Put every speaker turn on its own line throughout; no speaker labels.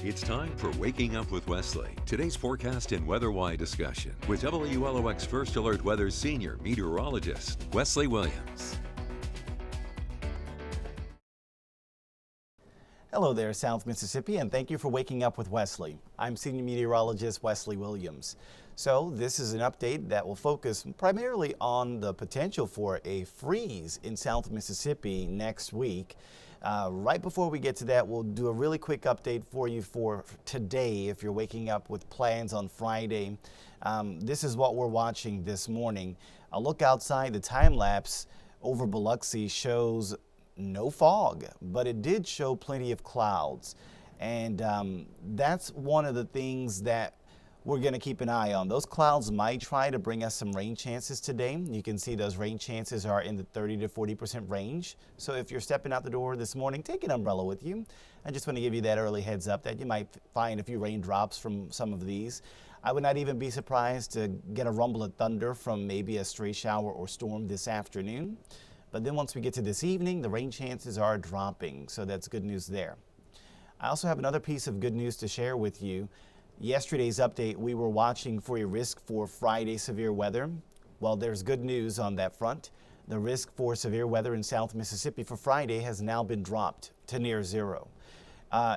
It's time for Waking Up with Wesley. Today's forecast and weather-wide discussion with WLOX First Alert Weather's senior meteorologist, Wesley Williams.
Hello there, South Mississippi, and thank you for waking up with Wesley. I'm Senior Meteorologist Wesley Williams. So this is an update that will focus primarily on the potential for a freeze in South Mississippi next week. Right before we get to that, we'll do a really quick update for you for today if you're waking up with plans on Friday. This is what we're watching this morning. A look outside, the time lapse over Biloxi shows no fog, but it did show plenty of clouds. And that's one of the things that we're going to keep an eye on. Those clouds might try to bring us some rain chances today. You can see those rain chances are in the 30 to 40% range. So if you're stepping out the door this morning, take an umbrella with you. I just want to give you that early heads up that you might find a few raindrops from some of these. I would not even be surprised to get a rumble of thunder from maybe a stray shower or storm this afternoon. But then once we get to this evening, the rain chances are dropping, so that's good news there. I also have another piece of good news to share with you. Yesterday's update, we were watching for a risk for Friday severe weather. Well, there's good news on that front. The risk for severe weather in South Mississippi for Friday has now been dropped to near zero.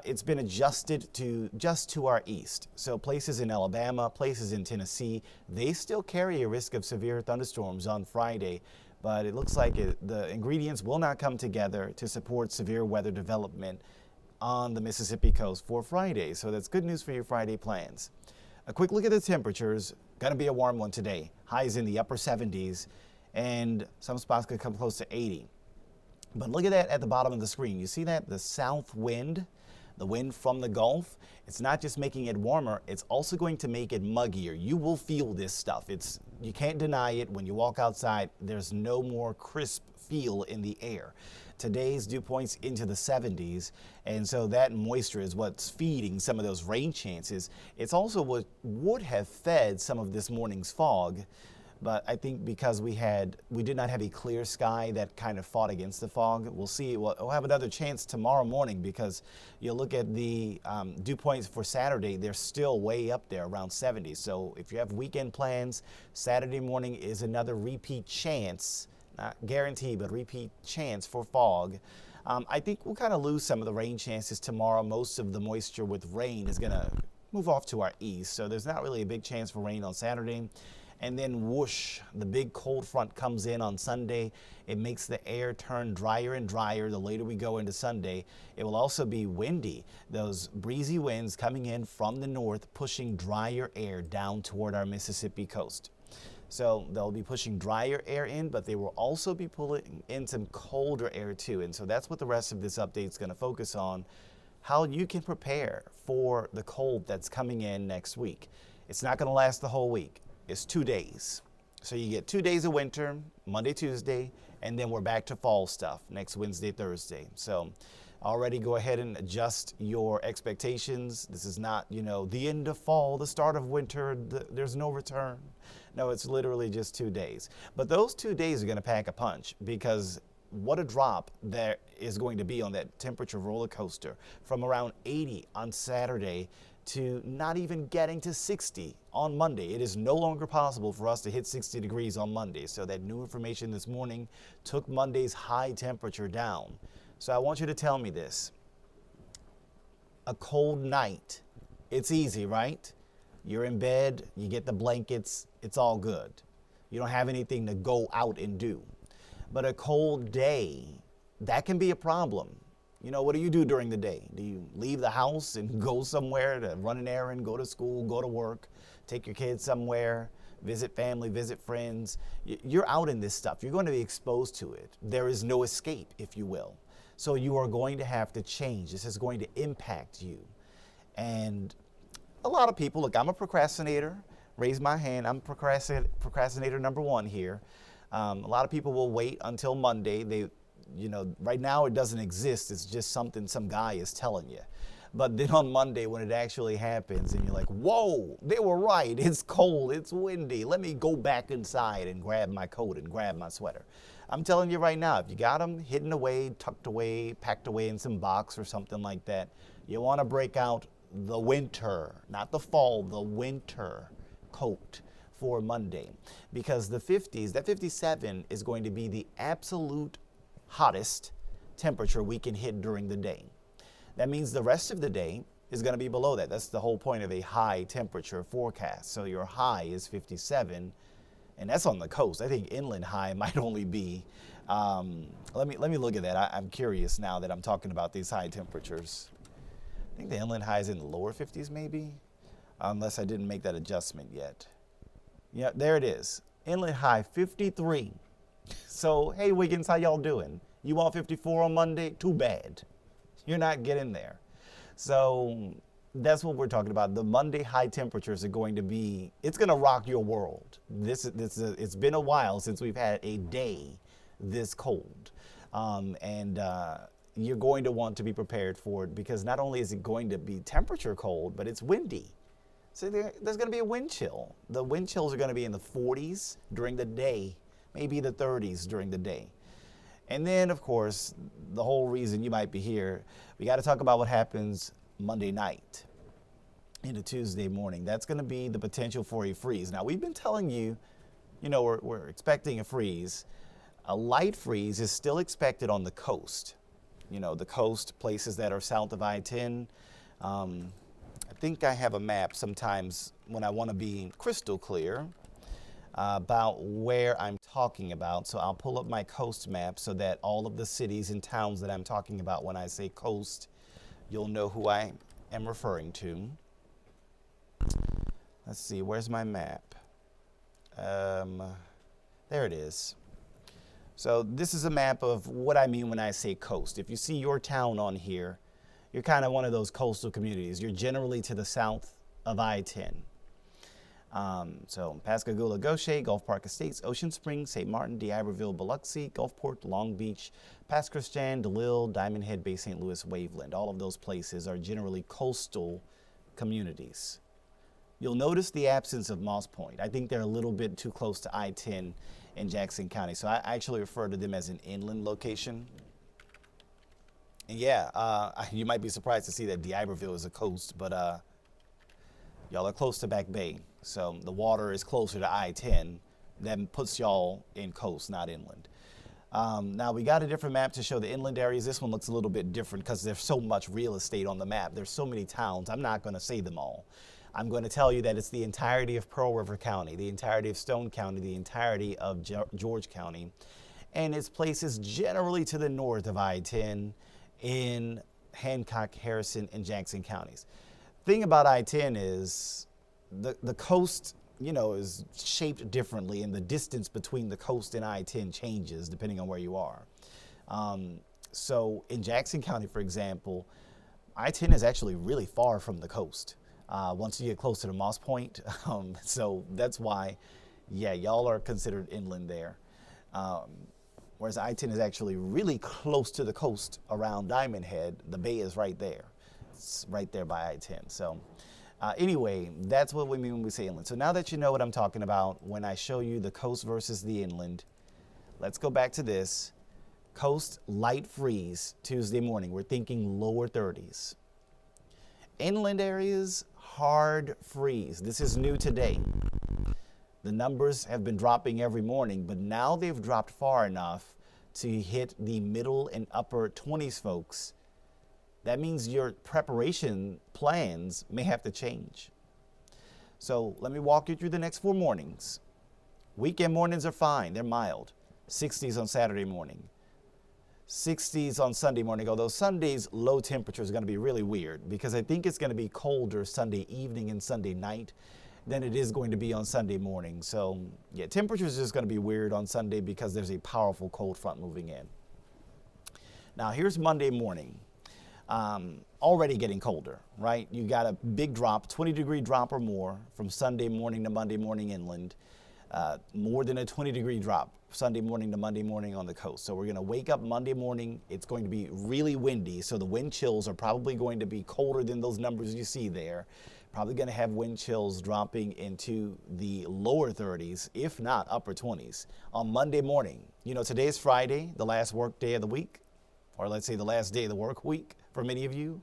It's been adjusted to just to our east. So places in Alabama, places in Tennessee, they still carry a risk of severe thunderstorms on Friday. But it looks like the ingredients will not come together to support severe weather development on the Mississippi coast for Friday. So that's good news for your Friday plans. A quick look at the temperatures. Going to be a warm one today. Highs in the upper 70s and some spots could come close to 80. But look at that at the bottom of the screen. You see that? The south wind, the wind from the Gulf, it's not just making it warmer, it's also going to make it muggier. You will feel this stuff. You can't deny it. When you walk outside, there's no more crisp feel in the air. Today's dew points into the 70s, and so that moisture is what's feeding some of those rain chances. It's also what would have fed some of this morning's fog, but I think because we did not have a clear sky, that kind of fought against the fog. We'll see. We'll have another chance tomorrow morning because you look at the dew points for Saturday, they're still way up there around 70. So if you have weekend plans, Saturday morning is another repeat chance. Not guaranteed, but repeat chance for fog. I think we'll kind of lose some of the rain chances tomorrow. Most of the moisture with rain is going to move off to our east, so there's not really a big chance for rain on Saturday. And then whoosh, the big cold front comes in on Sunday. It makes the air turn drier and drier the later we go into Sunday. It will also be windy. Those breezy winds coming in from the north, pushing drier air down toward our Mississippi coast. So they'll be pushing drier air in, but they will also be pulling in some colder air too. And so that's what the rest of this update is going to focus on, how you can prepare for the cold that's coming in next week. It's not going to last the whole week. It's 2 days. So you get 2 days of winter, Monday, Tuesday, and then we're back to fall stuff next Wednesday, Thursday. So already go ahead and adjust your expectations. This is not, the end of fall, the start of winter, there's no return. No, it's literally just 2 days. But those 2 days are going to pack a punch because what a drop there is going to be on that temperature roller coaster from around 80 on Saturday to not even getting to 60 on Monday. It is no longer possible for us to hit 60 degrees on Monday. So that new information this morning took Monday's high temperature down. So I want you to tell me this. A cold night, it's easy, right? You're in bed, you get the blankets, it's all good. You don't have anything to go out and do. But a cold day, that can be a problem. What do you do during the day? Do you leave the house and go somewhere to run an errand, go to school, go to work, take your kids somewhere, visit family, visit friends? You're out in this stuff. You're going to be exposed to it. There is no escape, if you will. So you are going to have to change. This is going to impact you. And a lot of people, look, I'm a procrastinator. Raise my hand. I'm procrastinator number one here. A lot of people will wait until Monday. Right now it doesn't exist. It's just something some guy is telling you. But then on Monday when it actually happens and you're like, whoa, they were right. It's cold. It's windy. Let me go back inside and grab my coat and grab my sweater. I'm telling you right now, if you got them hidden away, tucked away, packed away in some box or something like that, you want to break out the winter, not the fall, the winter coat for Monday, because the 50s, that 57 is going to be the absolute hottest temperature we can hit during the day. That means the rest of the day is going to be below that. That's the whole point of a high temperature forecast. So your high is 57, and that's on the coast. I think inland high might only be, let me look at that. I'm curious now that I'm talking about these high temperatures. I think the inland high is in the lower 50s maybe, unless I didn't make that adjustment yet. Yeah, there it is. Inland high 53. So, hey Wiggins, how y'all doing? You want 54 on Monday? Too bad. You're not getting there. So that's what we're talking about. The Monday high temperatures are going to be, it's going to rock your world. It's been a while since we've had a day this cold. You're going to want to be prepared for it, because not only is it going to be temperature cold, but it's windy. So there's going to be a wind chill. The wind chills are going to be in the 40s during the day, maybe the 30s during the day. And then, of course, the whole reason you might be here, we got to talk about what happens Monday night into Tuesday morning. That's going to be the potential for a freeze. Now, we've been telling you, we're expecting a freeze. A light freeze is still expected on the coast. The coast, places that are south of I-10. I think I have a map sometimes when I want to be crystal clear about where I'm talking about. So I'll pull up my coast map so that all of the cities and towns that I'm talking about when I say coast, you'll know who I am referring to. Let's see, where's my map? There it is. So this is a map of what I mean when I say coast. If you see your town on here, you're kind of one of those coastal communities. You're generally to the south of I-10. So Pascagoula, Gaucher, Gulf Park Estates, Ocean Springs, St. Martin, D'Iberville, Biloxi, Gulfport, Long Beach, Pass Christian, DeLille, Diamond Head, Bay St. Louis, Waveland. All of those places are generally coastal communities. You'll notice the absence of Moss Point. I think they're a little bit too close to I-10 in Jackson County. So I actually refer to them as an inland location. And yeah, you might be surprised to see that D'Iberville is a coast, but y'all are close to Back Bay. So the water is closer to I-10. That puts y'all in coast, not inland. Now we got a different map to show the inland areas. This one looks a little bit different because there's so much real estate on the map. There's so many towns. I'm not going to say them all. I'm going to tell you that it's the entirety of Pearl River County, the entirety of Stone County, the entirety of George County, and it's places generally to the north of I-10 in Hancock, Harrison, and Jackson counties. Thing about I-10 is the coast, is shaped differently, and the distance between the coast and I-10 changes depending on where you are. So in Jackson County, for example, I-10 is actually really far from the coast once you get closer to Moss Point. So that's why, yeah, y'all are considered inland there. Whereas I-10 is actually really close to the coast around Diamond Head. The bay is right there. It's right there by I-10. So anyway, that's what we mean when we say inland. So now that you know what I'm talking about, when I show you the coast versus the inland, let's go back to this. Coast, light freeze Tuesday morning. We're thinking lower 30s. Inland areas, hard freeze. This is new today. The numbers have been dropping every morning, but now they've dropped far enough to hit the middle and upper 20s, folks. That means your preparation plans may have to change. So let me walk you through the next 4 mornings. Weekend mornings are fine. They're mild. 60s on Saturday morning. 60s on Sunday morning, although Sunday's low temperature is going to be really weird because I think it's going to be colder Sunday evening and Sunday night than it is going to be on Sunday morning. So yeah, temperature is just going to be weird on Sunday because there's a powerful cold front moving in. Now here's Monday morning. Already getting colder, right? You got a big drop, 20-degree drop or more from Sunday morning to Monday morning inland. More than a 20-degree drop Sunday morning to Monday morning on the coast. So we're going to wake up Monday morning. It's going to be really windy. So the wind chills are probably going to be colder than those numbers you see there. Probably going to have wind chills dropping into the lower 30s, if not upper 20s on Monday morning. Today's Friday, the last work day of the week, or let's say the last day of the work week for many of you.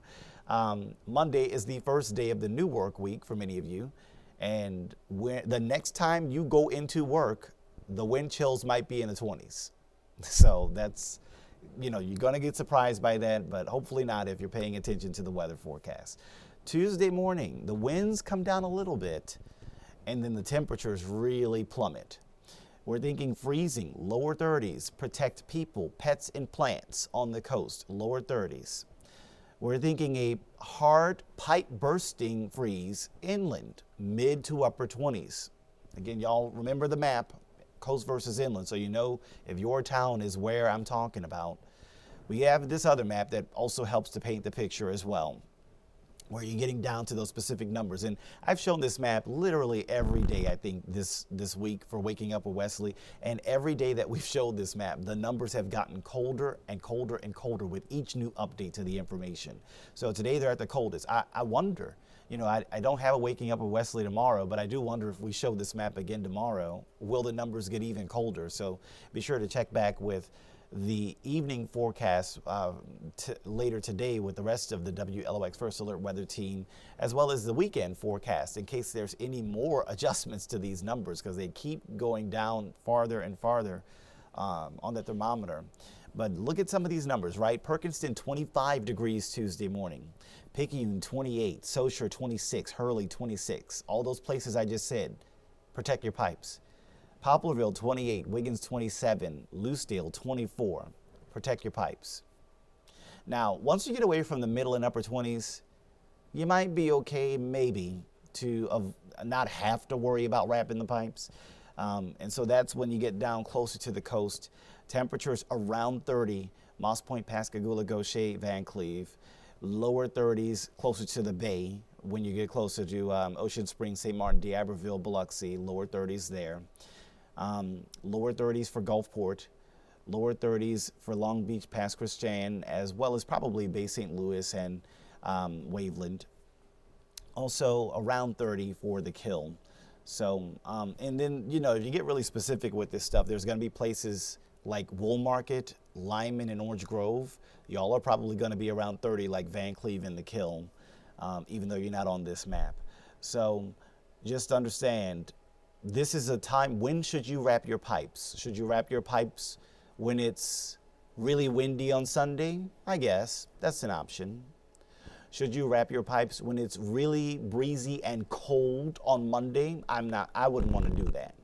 Monday is the first day of the new work week for many of you. And the next time you go into work, the wind chills might be in the 20s. So that's, you're going to get surprised by that, but hopefully not if you're paying attention to the weather forecast. Tuesday morning, the winds come down a little bit, and then the temperatures really plummet. We're thinking freezing, lower 30s, protect people, pets, and plants on the coast, lower 30s. We're thinking a hard pipe bursting freeze inland, mid to upper 20s. Again, y'all remember the map, coast versus inland, so you know if your town is where I'm talking about. We have this other map that also helps to paint the picture as well, where you're getting down to those specific numbers. And I've shown this map literally every day, I think, this week for Waking Up with Wesley. And every day that we've showed this map, the numbers have gotten colder and colder and colder with each new update to the information. So today they're at the coldest. I wonder, I don't have a Waking Up with Wesley tomorrow, but I do wonder if we show this map again tomorrow, will the numbers get even colder? So be sure to check back with the evening forecast later today with the rest of the WLOX First Alert weather team, as well as the weekend forecast in case there's any more adjustments to these numbers, because they keep going down farther and farther on the thermometer. But look at some of these numbers, right? Perkinston 25 degrees Tuesday morning, Picayune 28, Saussure 26, Hurley 26. All those places I just said, protect your pipes. Poplarville 28, Wiggins 27, Loosedale 24. Protect your pipes. Now, once you get away from the middle and upper 20s, you might be okay, maybe, to not have to worry about wrapping the pipes. And so that's when you get down closer to the coast. Temperatures around 30, Moss Point, Pascagoula, Gaucher, Van Cleve. Lower 30s closer to the bay when you get closer to Ocean Springs, St. Martin, D'Iberville, Biloxi. Lower 30s there. Lower 30s for Gulfport, lower 30s for Long Beach, Pass Christian, as well as probably Bay St. Louis and Waveland. Also around 30 for the Kill. So, and then, if you get really specific with this stuff, there's going to be places like Woolmarket, Lyman, and Orange Grove. Y'all are probably going to be around 30 like Van Cleve and the Kill, even though you're not on this map. So just understand, this is a time, when should you wrap your pipes? Should you wrap your pipes when it's really windy on Sunday? I guess that's an option. Should you wrap your pipes when it's really breezy and cold on Monday? I wouldn't want to do that.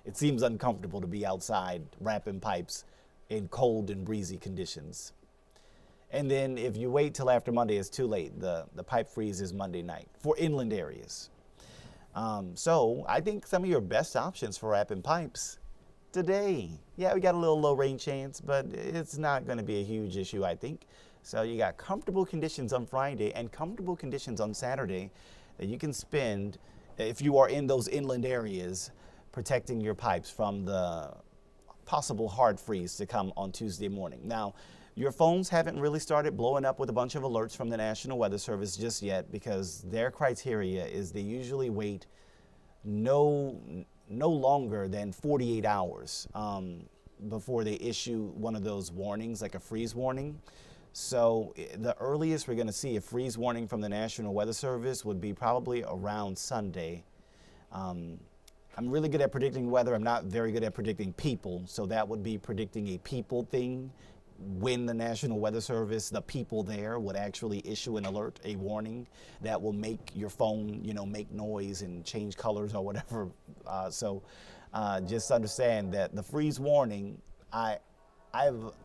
It seems uncomfortable to be outside wrapping pipes in cold and breezy conditions. And then if you wait till after Monday, it's too late. The pipe freeze is Monday night for inland areas. So I think some of your best options for wrapping pipes today. Yeah, we got a little low rain chance, but it's not going to be a huge issue, I think. So you got comfortable conditions on Friday and comfortable conditions on Saturday that you can spend if you are in those inland areas, protecting your pipes from the possible hard freeze to come on Tuesday morning. Now, your phones haven't really started blowing up with a bunch of alerts from the National Weather Service just yet, because their criteria is they usually wait no longer than 48 hours before they issue one of those warnings, like a freeze warning. So the earliest we're going to see a freeze warning from the National Weather Service would be probably around Sunday. I'm really good at predicting weather. I'm not very good at predicting people, so that would be predicting a people thing, when the National Weather Service, the people there, would actually issue an alert, a warning that will make your phone, make noise and change colors or whatever. So just understand that the freeze warning, I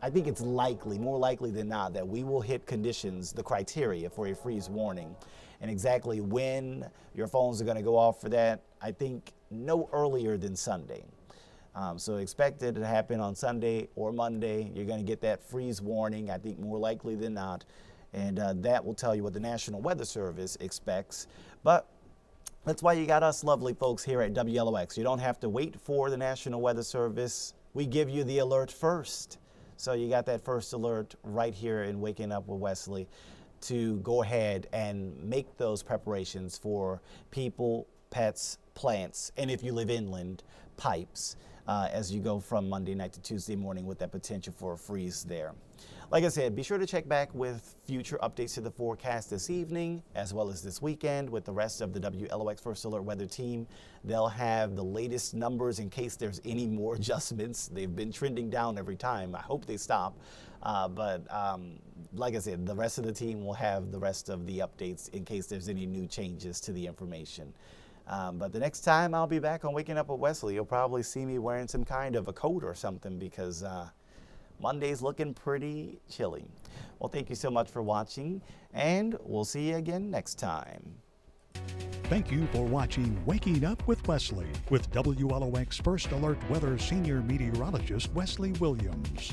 think it's likely, more likely than not, that we will hit conditions, the criteria for a freeze warning. And exactly when your phones are going to go off for that, I think no earlier than Sunday. So expect it to happen on Sunday or Monday. You're going to get that freeze warning, I think more likely than not. And that will tell you what the National Weather Service expects. But that's why you got us lovely folks here at WLOX. You don't have to wait for the National Weather Service. We give you the alert first. So you got that first alert right here in Waking Up with Wesley to go ahead and make those preparations for people, pets, plants, and if you live inland, pipes. as you go from Monday night to Tuesday morning with that potential for a freeze there. Like I said, be sure to check back with future updates to the forecast this evening, as well as this weekend with the rest of the WLOX First Alert Weather team. They'll have the latest numbers in case there's any more adjustments. They've been trending down every time. I hope they stop. But like I said, the rest of the team will have the rest of the updates in case there's any new changes to the information. But the next time I'll be back on Waking Up with Wesley, you'll probably see me wearing some kind of a coat or something because Monday's looking pretty chilly. Well, thank you so much for watching, and we'll see you again next time.
Thank you for watching Waking Up with Wesley with WLOX First Alert Weather Senior Meteorologist Wesley Williams.